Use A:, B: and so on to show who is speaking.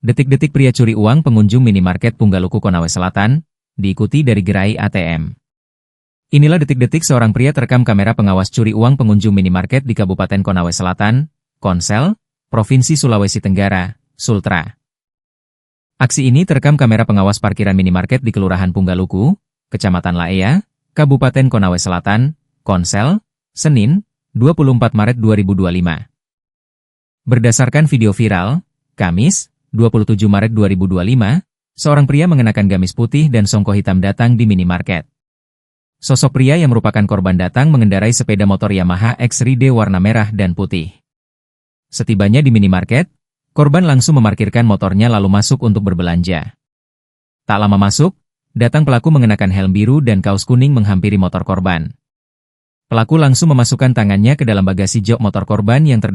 A: Detik-detik pria curi uang pengunjung minimarket Punggaluku, Konawe Selatan, diikuti dari gerai ATM. Inilah detik-detik seorang pria terekam kamera pengawas curi uang pengunjung minimarket di Kabupaten Konawe Selatan, Konsel, Provinsi Sulawesi Tenggara, Sultra. Aksi ini terekam kamera pengawas parkiran minimarket di Kelurahan Punggaluku, Kecamatan Laea, Kabupaten Konawe Selatan, Konsel, Senin, 24 Maret 2025. Berdasarkan video viral, Kamis, 27 Maret 2025, seorang pria mengenakan gamis putih dan songko hitam datang di minimarket. Sosok pria yang merupakan korban datang mengendarai sepeda motor Yamaha X-Ride warna merah dan putih. Setibanya di minimarket, korban langsung memarkirkan motornya lalu masuk untuk berbelanja. Tak lama masuk, datang pelaku mengenakan helm biru dan kaos kuning menghampiri motor korban. Pelaku langsung memasukkan tangannya ke dalam bagasi jok motor korban yang terdapat